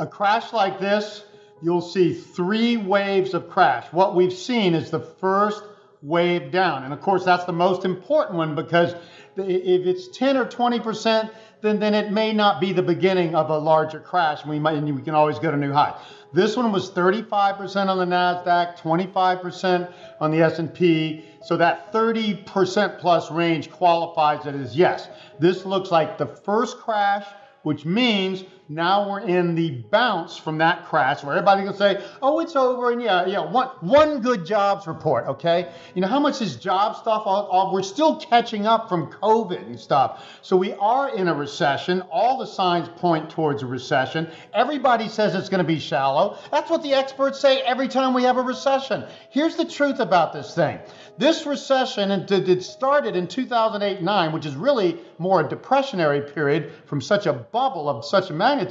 a crash like this, you'll see 3 waves of crash. What we've seen is the first wave down. And of course, that's the most important one, because if it's 10 or 20%, then it may not be the beginning of a larger crash. We can always go to new highs. This one was 35% on the NASDAQ, 25% on the S&P. So that 30% plus range qualifies it as yes. This looks like the first crash, which means now we're in the bounce from that crash where everybody can say, oh, it's over, and one good jobs report, okay? You know, how much is job stuff? We're still catching up from COVID and stuff. So we are in a recession. All the signs point towards a recession. Everybody says it's going to be shallow. That's what the experts say every time we have a recession. Here's the truth about this thing. This recession, it started in 2008-9, which is really more a depressionary period from such a bubble of such a magnitude.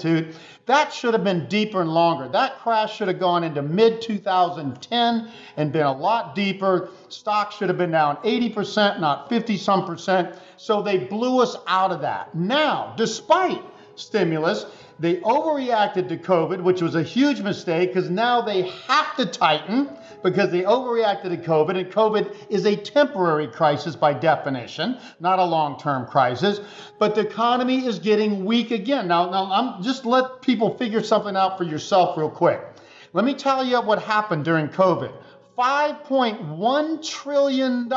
That should have been deeper and longer. That crash should have gone into mid-2010 and been a lot deeper. Stocks should have been down 80%, not 50-some%. So they blew us out of that. Now, despite stimulus, they overreacted to COVID, which was a huge mistake, because now they have to tighten because they overreacted to COVID, and COVID is a temporary crisis by definition, not a long-term crisis. But the economy is getting weak again. Now I'm just let people figure something out for yourself real quick. Let me tell you what happened during COVID. $5.1 trillion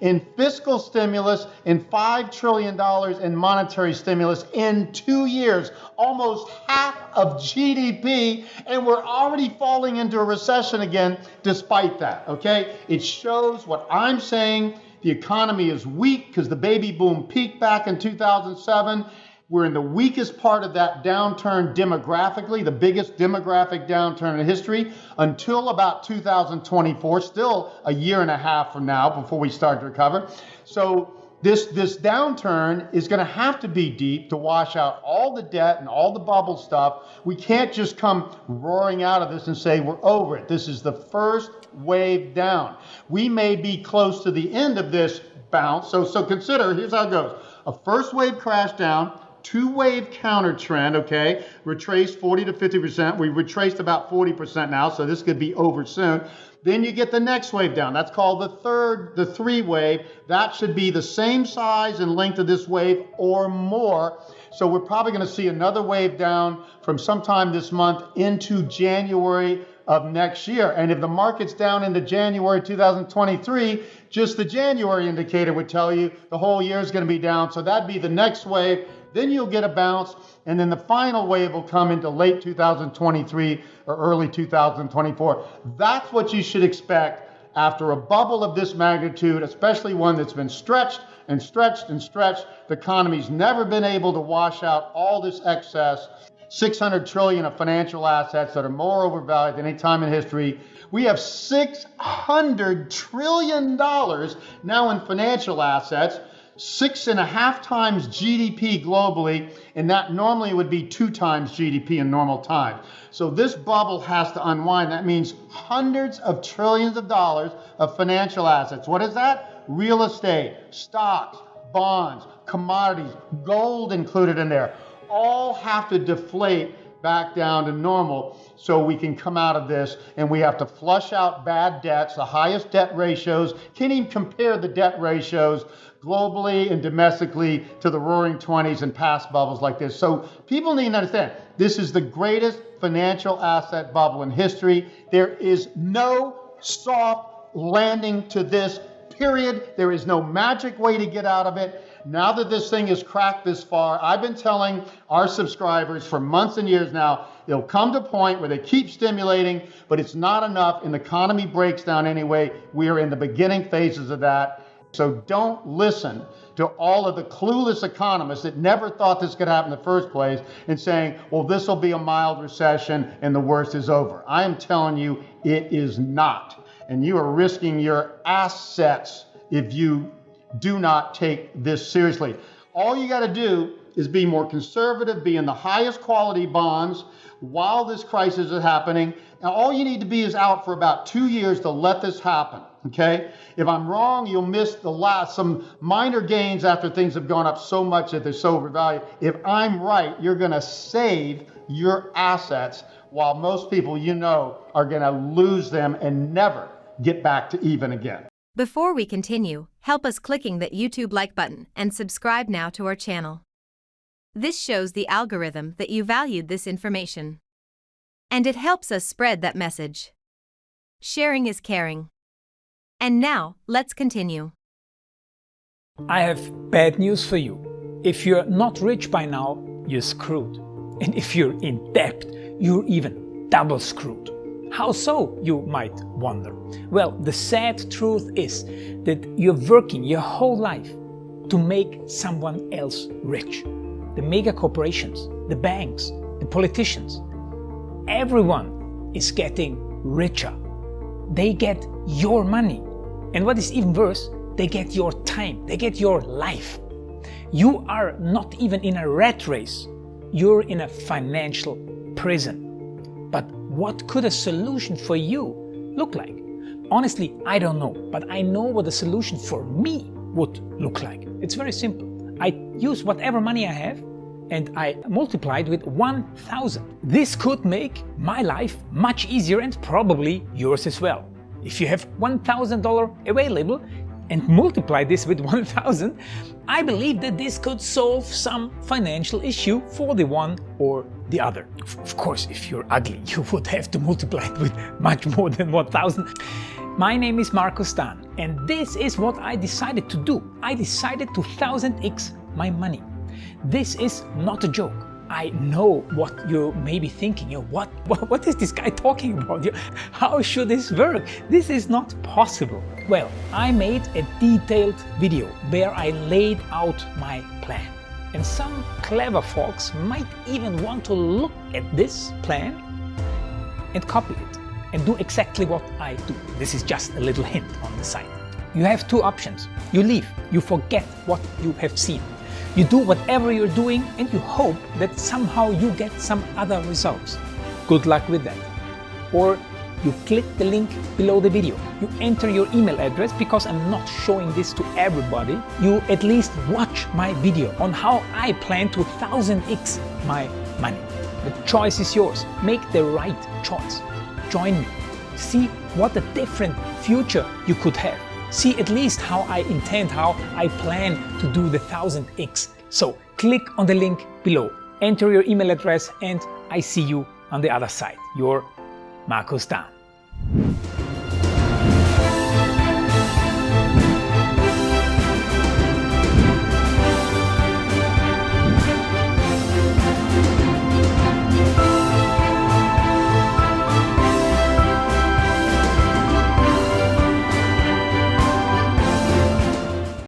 in fiscal stimulus and $5 trillion in monetary stimulus in 2 years, almost half of GDP, and we're already falling into a recession again despite that, okay? It shows what I'm saying. The economy is weak because the baby boom peaked back in 2007. We're in the weakest part of that downturn demographically, the biggest demographic downturn in history, until about 2024, still a year and a half from now before we start to recover. So this downturn is going to have to be deep to wash out all the debt and all the bubble stuff. We can't just come roaring out of this and say we're over it. This is the first wave down. We may be close to the end of this bounce. So consider, here's how it goes. A first wave crash down, 2-wave counter trend, okay? Retraced 40 to 50%. We retraced about 40% now, so this could be over soon. Then you get the next wave down. That's called the 3-wave. That should be the same size and length of this wave or more. So we're probably going to see another wave down from sometime this month into January of next year. And if the market's down into January 2023, just the January indicator would tell you the whole year is going to be down. So that'd be the next wave. Then you'll get a bounce, and then the final wave will come into late 2023 or early 2024. That's what you should expect after a bubble of this magnitude, especially one that's been stretched and stretched and stretched. The economy's never been able to wash out all this excess. $600 trillion of financial assets that are more overvalued than any time in history. We have $600 trillion now in financial assets. 6.5 times GDP globally, and that normally would be 2 times GDP in normal times. So this bubble has to unwind. That means hundreds of trillions of dollars of financial assets. What is that? Real estate, stocks, bonds, commodities, gold included in there, all have to deflate back down to normal so we can come out of this. And we have to flush out bad debts. The highest debt ratios, can't even compare the debt ratios globally and domestically to the roaring 20s and past bubbles like this. So people need to understand, this is the greatest financial asset bubble in history. There is no soft landing to this, period. There is no magic way to get out of it. Now that this thing is cracked this far, I've been telling our subscribers for months and years now, it'll come to a point where they keep stimulating, but it's not enough and the economy breaks down anyway. We are in the beginning phases of that. So don't listen to all of the clueless economists that never thought this could happen in the first place and saying, well, this will be a mild recession and the worst is over. I am telling you, it is not. And you are risking your assets if you do not take this seriously. All you got to do is be more conservative, be in the highest quality bonds while this crisis is happening. Now, all you need to be is out for about 2 years to let this happen. Okay? If I'm wrong, you'll miss some minor gains after things have gone up so much that they're so overvalued. If I'm right, you're going to save your assets, while most people are going to lose them and never get back to even again. Before we continue, help us clicking that YouTube like button and subscribe now to our channel. This shows the algorithm that you valued this information. And it helps us spread that message. Sharing is caring. And now, let's continue. I have bad news for you. If you're not rich by now, you're screwed. And if you're in debt, you're even double screwed. How so, you might wonder? Well, the sad truth is that you're working your whole life to make someone else rich. The mega corporations, the banks, the politicians, everyone is getting richer. They get your money. And what is even worse, they get your time, they get your life. You are not even in a rat race, you're in a financial prison. But what could a solution for you look like? Honestly, I don't know, but I know what a solution for me would look like. It's very simple. I use whatever money I have and I multiply it with 1,000. This could make my life much easier and probably yours as well. If you have $1,000 available and multiply this with 1,000, I believe that this could solve some financial issue for the one or the other. Of course, if you're ugly, you would have to multiply it with much more than 1,000. My name is Markus Dahn, and this is what I decided to do. I decided to 1000x my money. This is not a joke. I know what you may be thinking. What is this guy talking about? How should this work? This is not possible. Well, I made a detailed video where I laid out my plan. And some clever folks might even want to look at this plan and copy it and do exactly what I do. This is just a little hint on the side. You have two options. You leave, you forget what you have seen. You do whatever you're doing and you hope that somehow you get some other results. Good luck with that. Or you click the link below the video. You enter your email address because I'm not showing this to everybody. You at least watch my video on how I plan to 1000x my money. The choice is yours. Make the right choice. Join me. See what a different future you could have. See at least how I plan to do the 1000x. So click on the link below, enter your email address, and I see you on the other side. Your Markus Dahn.